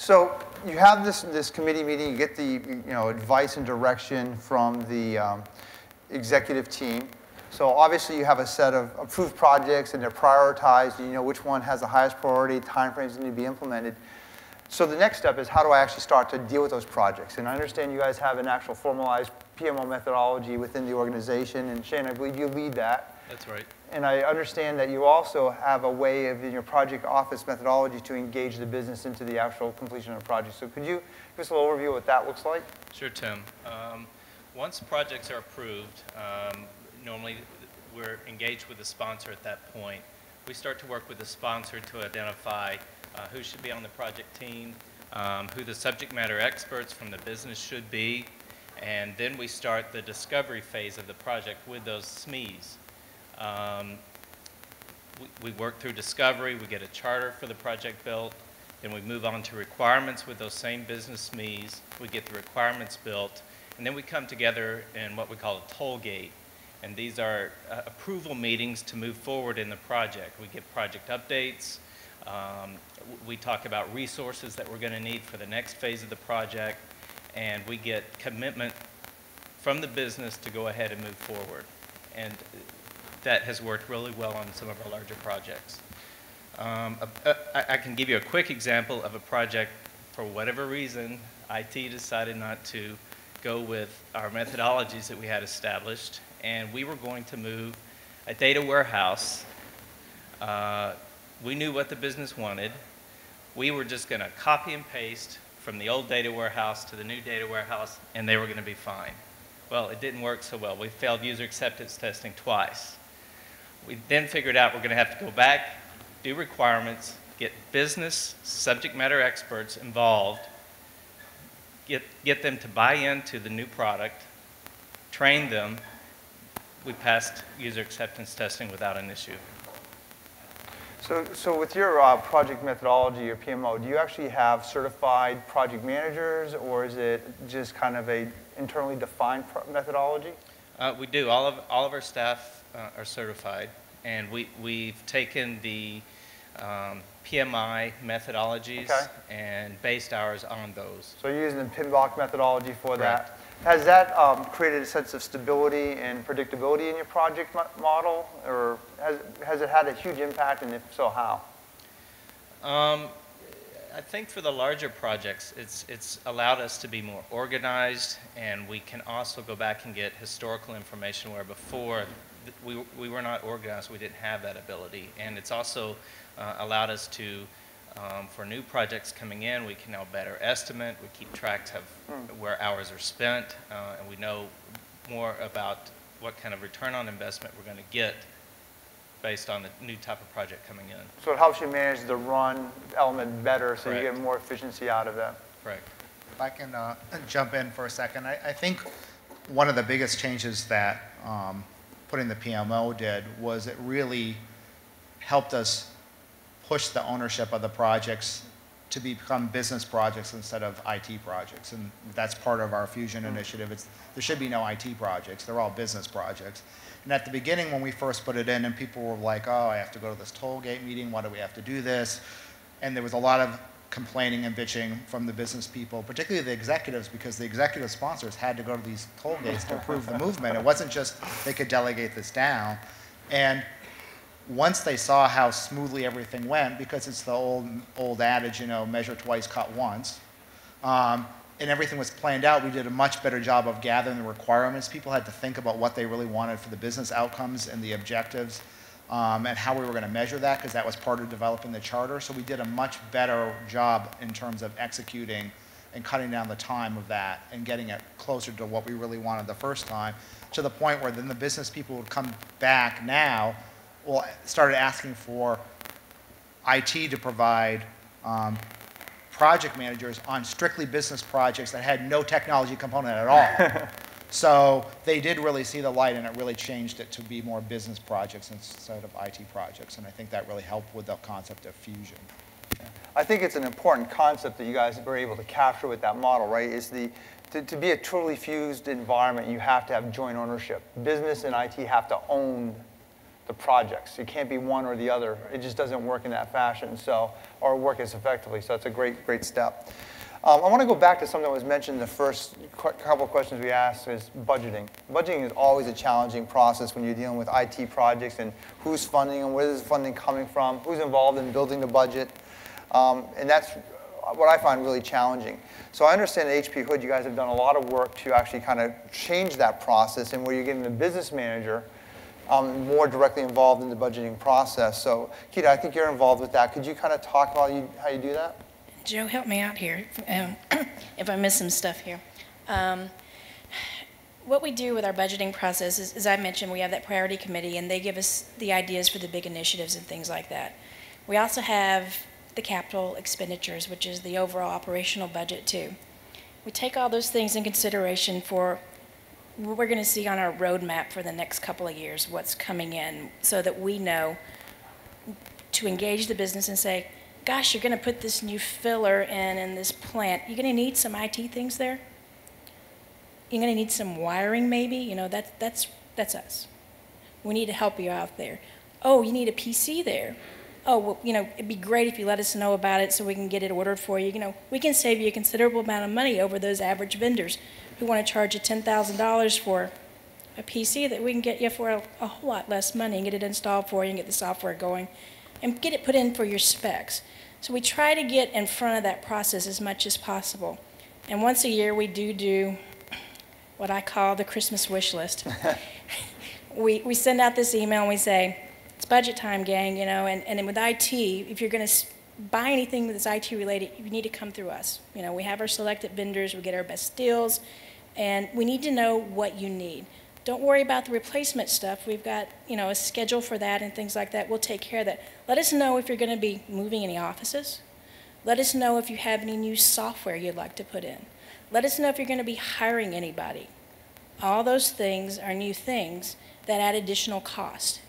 So you have this committee meeting, you get the advice and direction from the executive team. So obviously you have a set of approved projects and they're prioritized, and you know which one has the highest priority, timeframes that need to be implemented. So the next step is how do I actually start to deal with those projects? And I understand you guys have an actual formalized PMO methodology within the organization, and Shane, I believe you lead that. That's right. And I understand that you also have a way of, in your project office methodology, to engage the business into the actual completion of the project. So could you give us a little overview of what that looks like? Sure, Tim. Once projects are approved, normally we're engaged with the sponsor at that point. We start to work with the sponsor to identify who should be on the project team, who the subject matter experts from the business should be, and then we start the discovery phase of the project with those SMEs. We work through discovery, we get a charter for the project built, then we move on to requirements with those same business SMEs, we get the requirements built, and then we come together in what we call a toll gate. And these are approval meetings to move forward in the project. We give project updates, we talk about resources that we're going to need for the next phase of the project, and we get commitment from the business to go ahead and move forward. And that has worked really well on some of our larger projects. I can give you a quick example of a project, for whatever reason, IT decided not to go with our methodologies that we had established, and we were going to move a data warehouse. We knew what the business wanted. We were just going to copy and paste from the old data warehouse to the new data warehouse, and they were going to be fine. Well, it didn't work so well. We failed user acceptance testing twice. We then figured out we're going to have to go back, do requirements, get business subject matter experts involved, get them to buy into the new product, train them. We passed user acceptance testing without an issue. So with your project methodology, your PMO, do you actually have certified project managers, or is it just kind of a internally defined methodology? We do. All of our staff are certified, and we've taken the PMI methodologies and based ours on those. So you're using the PMBOK methodology for Correct. that. Has that created a sense of stability and predictability in your project model, or has it had a huge impact, and if so, how? I think for the larger projects, it's allowed us to be more organized, and we can also go back and get historical information where before we were not organized, we didn't have that ability. And it's also allowed us to, for new projects coming in, we can now better estimate, we keep track of where hours are spent, and we know more about what kind of return on investment we're going to get based on the new type of project coming in. So it helps you manage the run element better, so Correct. you get more efficiency out of that. Correct. If I can jump in for a second, I think one of the biggest changes that putting the PMO did was it really helped us push the ownership of the projects to become business projects instead of IT projects. And that's part of our Fusion initiative. There should be no IT projects. They're all business projects. And at the beginning when we first put it in and people were like, oh, I have to go to this toll gate meeting. Why do we have to do this? And there was a lot of complaining and bitching from the business people, particularly the executives, because the executive sponsors had to go to these toll gates to approve the movement. It wasn't just they could delegate this down. And once they saw how smoothly everything went, because it's the old adage, you know, measure twice, cut once, and everything was planned out, we did a much better job of gathering the requirements. People had to think about what they really wanted for the business outcomes and the objectives, and how we were going to measure that, because that was part of developing the charter. So we did a much better job in terms of executing and cutting down the time of that and getting it closer to what we really wanted the first time, to the point where then the business people would come back now, well, started asking for IT to provide project managers on strictly business projects that had no technology component at all. So they did really see the light, and it really changed it to be more business projects instead of IT projects. And I think that really helped with the concept of fusion. I think it's an important concept that you guys were able to capture with that model, right? Is to be a truly fused environment, you have to have joint ownership. Business and IT have to own the projects. It can't be one or the other. It just doesn't work in that fashion, so, or work as effectively. So that's a great step. I want to go back to something that was mentioned in the first couple of questions we asked, is budgeting. Budgeting is always a challenging process when you're dealing with IT projects and who's funding and where is the funding coming from, who's involved in building the budget. And that's what I find really challenging. So I understand at HP Hood you guys have done a lot of work to actually kind of change that process, and where you're getting the business manager more directly involved in the budgeting process. So Keita, I think you're involved with that. Could you kind of talk about how you do that? Joe, help me out here if I miss some stuff here. What we do with our budgeting process is, as I mentioned, we have that priority committee, and they give us the ideas for the big initiatives and things like that. We also have the capital expenditures, which is the overall operational budget too. We take all those things in consideration for what we're going to see on our roadmap for the next couple of years, what's coming in, so that we know to engage the business and say, gosh, you're going to put this new filler in this plant. You're going to need some IT things there. You're going to need some wiring maybe. You know, that's us. We need to help you out there. Oh, you need a PC there. Oh, well, you know, it'd be great if you let us know about it so we can get it ordered for you. You know, we can save you a considerable amount of money over those average vendors who want to charge you $10,000 for a PC that we can get you for a whole lot less money and get it installed for you and get the software going and get it put in for your specs. So we try to get in front of that process as much as possible. And once a year we do what I call the Christmas wish list. we send out this email and we say, it's budget time, gang, you know, and then with IT, if you're going to buy anything that's IT related, you need to come through us. You know, we have our selected vendors, we get our best deals, and we need to know what you need. Don't worry about the replacement stuff. We've got, you know, a schedule for that and things like that. We'll take care of that. Let us know if you're going to be moving any offices. Let us know if you have any new software you'd like to put in. Let us know if you're going to be hiring anybody. All those things are new things that add additional cost.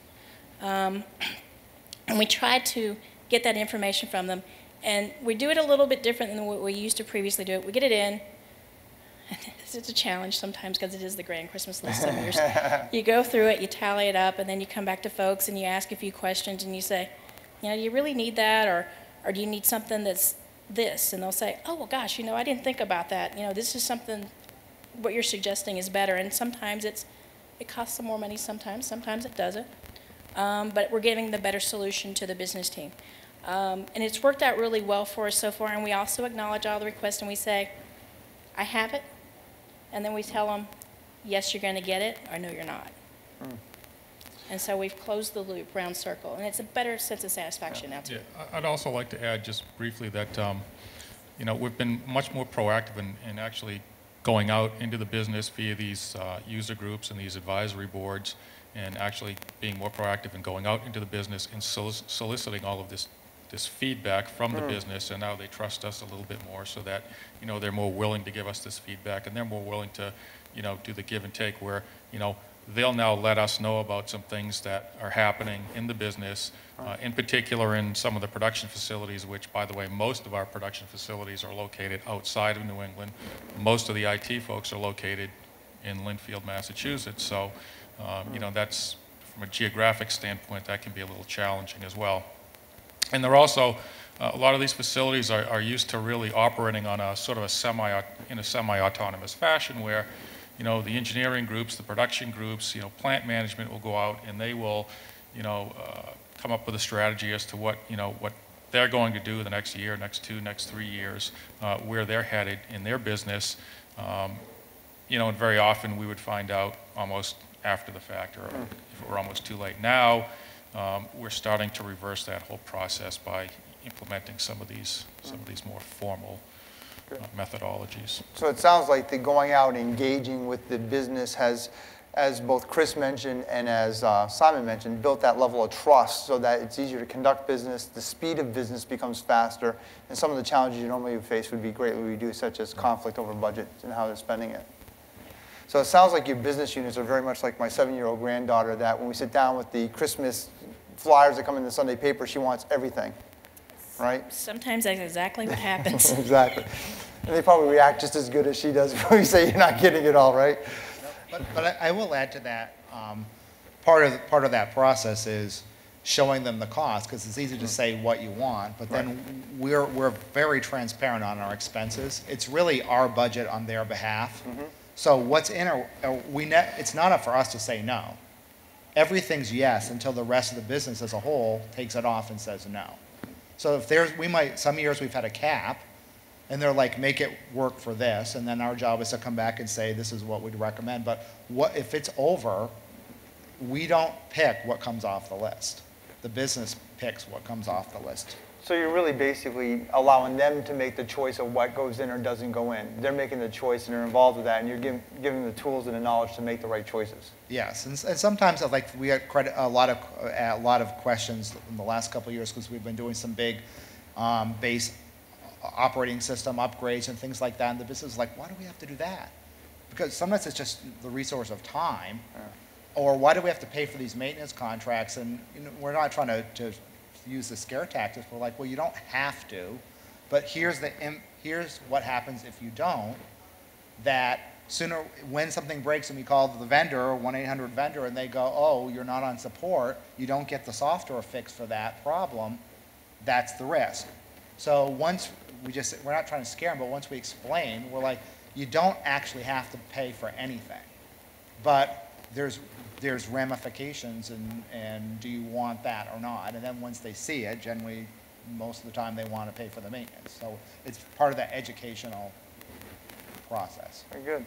And we try to get that information from them. And we do it a little bit different than what we used to previously do it. We get it in. It's a challenge sometimes because it is the grand Christmas list some years. You go through it, you tally it up, and then you come back to folks and you ask a few questions and you say, you know, do you really need that, or do you need something that's this? And they'll say, oh, well, gosh, you know, I didn't think about that. You know, this is something, what you're suggesting is better. And sometimes it costs some more money sometimes it doesn't. But we're giving the better solution to the business team. And it's worked out really well for us so far, and we also acknowledge all the requests and we say, I have it. And then we tell them, yes, you're going to get it, or no, you're not. And so we've closed the loop, round circle, and it's a better sense of satisfaction now, too. Yeah, I'd also like to add just briefly that, you know, we've been much more proactive in actually going out into the business via these user groups and these advisory boards, and actually being more proactive in going out into the business and soliciting all of this feedback from the business, and now they trust us a little bit more, so that, you know, they're more willing to give us this feedback, and they're more willing to, you know, do the give and take, where, you know, they'll now let us know about some things that are happening in the business, in particular in some of the production facilities, which, by the way, most of our production facilities are located outside of New England. Most of the IT folks are located in Linfield, Massachusetts, so, you know, that's, from a geographic standpoint, that can be a little challenging as well. And they're also, a lot of these facilities are used to really operating on a sort of in a semi-autonomous fashion, where, you know, the engineering groups, the production groups, you know, plant management will go out and they will, you know, come up with a strategy as to what, you know, what they're going to do the next year, next 2, next 3 years, where they're headed in their business. You know, and very often we would find out almost after the fact, or if it were almost too late. Now, we're starting to reverse that whole process by implementing some of these more formal methodologies. So it sounds like the going out and engaging with the business has, as both Chris mentioned and as Simon mentioned, built that level of trust so that it's easier to conduct business, the speed of business becomes faster, and some of the challenges you normally would face would be greatly reduced, such as conflict over budget and how they're spending it. So it sounds like your business units are very much like my 7-year-old granddaughter, that when we sit down with the Christmas flyers that come in the Sunday paper, she wants everything, right? Sometimes that's exactly what happens. Exactly. And they probably react just as good as she does when we say you're not getting it all, right? But I will add to that, part of that process is showing them the cost, because it's easy to say what you want, but then we're very transparent on our expenses. It's really our budget on their behalf. So what's in it's not up for us to say no. Everything's yes until the rest of the business as a whole takes it off and says no. So if some years we've had a cap, and they're like, make it work for this, and then our job is to come back and say, this is what we'd recommend. But if it's over, we don't pick what comes off the list. The business picks what comes off the list. So you're really basically allowing them to make the choice of what goes in or doesn't go in. They're making the choice and they're involved with that, and you're giving them the tools and the knowledge to make the right choices. Yes, and sometimes like we had a lot of questions in the last couple of years because we've been doing some big base operating system upgrades and things like that, and the business is like, why do we have to do that? Because sometimes it's just the resource of time. Or why do we have to pay for these maintenance contracts? And we're not trying to use the scare tactics. We're like, well, you don't have to, but here's what happens if you don't. That sooner, when something breaks and we call the vendor, 1-800-vendor, and they go, oh, you're not on support, you don't get the software fix for that problem, that's the risk. So once we're not trying to scare them, but once we explain, we're like, you don't actually have to pay for anything, but there's ramifications, and do you want that or not? And then once they see it, generally, most of the time they want to pay for the maintenance. So it's part of that educational process. Very good.